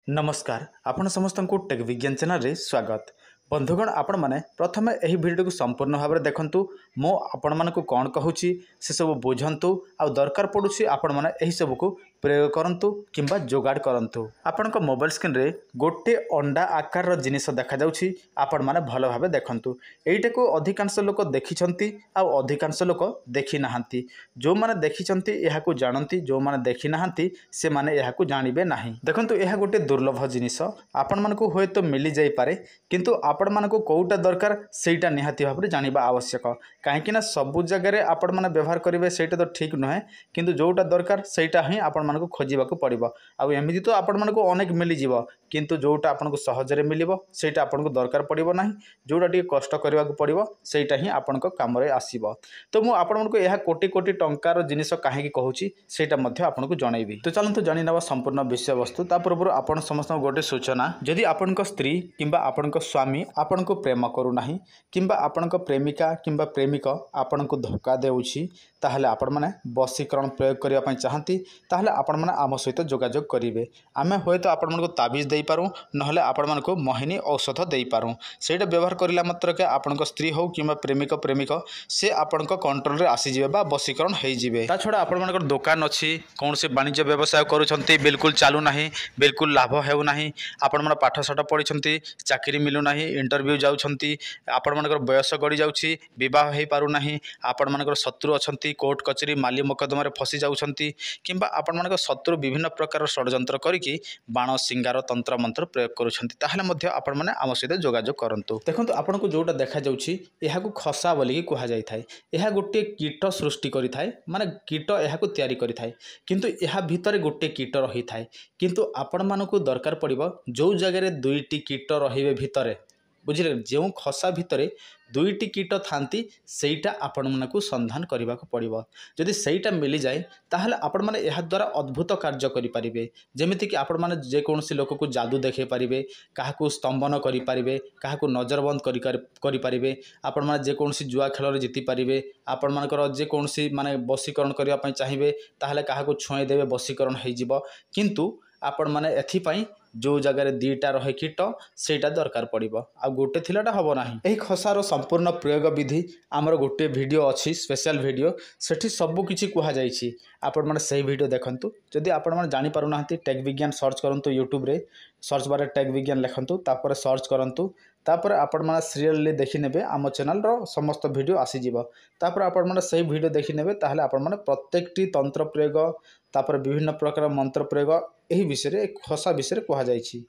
नमस्कार आपण समस्त को टेक विज्ञान चैनल रे स्वागत। बंधुगण आपण माने प्रथमे एही वीडियो को संपूर्ण भाव में देखंतु। मो आपण मानकु कोन कहूची से सब बुझंतु आ दरकार पडुची आपण माने एही सब को प्रयोग करंतु किंबा जोगाड़ करंतु। आपण को मोबाइल स्क्रीन रे गोटे अंडा आकार रो जिनिस देखा जाउची। आपण माने भलो भाबे देखंतु। एइटे को अधिकांश लोक देखिछंती आ अधिकांश लोक देखि नाहंती। जो माने देखिछंती एहा को जानंती, जो माने देखि नाहंती से माने एहा को जानिबे नाही। देखंतु एहा गोटे दुर्लभ जिनिस आपण मानकु होय तो मिली जाई पारे, किंतु आपण मानकु कोउटा दरकार सेटा निहाती भाबरे जानिबा आवश्यक। काहेकि ना सबु जगह रे आपण माने व्यवहार करिवे सेटा तो ठीक नहे, किंतु जोटा दरकार सेटा ही आपण मानकु खोजिबा को पड़िबो। आ एमिति तो आपण मानकु अनेक मिली जिवो, किंतु जोटा आपनको सहज रे मिलिबो सेटा आपनको दरकार पड़िबो नाही। जोटा टिके कष्ट करबा को पड़िबो सेटा ही आपनको काम रे आसीबो। तो मु आपण मानकु एहा कोटी कोटी टंकार जिनिस काहे कि कहूची सेटा मध्ये आपनको जणाइबी। तो चलंतु जानि नबा संपूर्ण विषय वस्तु। ता पूर्व आपण समस्त गोटे सूचना, जदि आपनको स्त्री किंबा आपनको स्वामी आपनको प्रेम करू नाही किंबा आपनको प्रेमिका किंबा प्रेमिक आपनको धोखा देउछि, ताहले आपण माने वशीकरण प्रयोग करिया पय चाहंती, ताहले आपण माने आम सहित जोगाजोग करिवे। आमे होय तो आपण मानको ताबीज देई पारू, नहले आपण मानको मोहिनी औषध देई पारू। सेटा व्यवहार करिला मात्र के आपनको स्त्री हो किंबा प्रेमिक प्रेमिक से आपनको कंट्रोल रे आसी जिवे बा वशीकरण हेई जिवे। ता छोडा आपण मानको दुकान अछि, कोन से वाणिज्य व्यवसाय करूछंती, बिल्कुल चालू नाही, बिल्कुल लाभ हेउ नाही, आपण माने पाठ साठ पढिछंती, चाकरी मिलु नाही, इंटरव्यू जाउछंती, आपण मानकर बयस गडी जाउछि, विवाह हेई पारू नाही, आपण मानकर शत्रु अछंती, कोर्ट कचेरी माली मोकदमा रे फसी जाउछंती, किंबा आपण मानकर शत्रु विभिन्न प्रकार षडयंत्र करिकि बाण सिंगार तंत्र मंत्र प्रयोग करूछंती, ताहले मध्ये आपण माने आम सहित जोगाजोग करंतु। देखंतु आपनको जोटा देखा जाउछि एहा को खसा बोली कुहा जाई थाए। एहा गोटे कीट सृष्टि करि थाए, माने कीट एहा को तयारी करि थाए, किंतु एहा भितरे गोटे कीट रही थाए। किंतु आपण मानको दरकार पड़िबो जो जगह रे दुईटी कीट रहिबे भितरे, बुझिले, जो खसा भितरे दुईटी कीट थांती सेटा आपण मानकु संधान करबा को पड़िबो। जदि सेटा मिली जाए ताहले आपण माने एहा द्वारा अद्भुत कार्य करि परिबे। जेमिति कि आपण माने जे कोनसी लोक को जादू देखै परिबे, काहाकू स्तंभन करि परिबे, काहाकू नजरबंद करि परिबे, आपण माने जे कोनसी जुआ खेल रे जीति परिबे, आपण मानकर जे कोनसी माने वशीकरण करिया पय चाहिबे ताहले काहाकू छोय देबे वशीकरण हेई जिवो। किंतु आपण माने एथि पय जो जगह दीटा रहे कीट सेटा दरकार पड़िबो, आ गोटे थिलाटा हबो नाही। एही खसार संपूर्ण प्रयोग विधि आमर गोटे वीडियो अछि, स्पेशल वीडियो, सेठी सब किछि कुहा जाइछि। आपण माने सही वीडियो देखंतु। जदि आपण माने जानि पारु नाहंती टेक विज्ञान सर्च करंतु यूट्यूब रे, सर्च बार टेक विज्ञान लिखंतु, तापर सर्च करंतु, तापर आपण माने सीरियली देखि नेबे आम चैनल रो समस्त वीडियो आसी जिवो। तापर आपण माने सही वीडियो देखि नेबे ताहले आपण माने प्रत्येकटी तंत्र प्रयोग, तापर विभिन्न प्रकार मंत्र प्रयोग एही विषय रे खसा विषय रे कुहा जाइछि।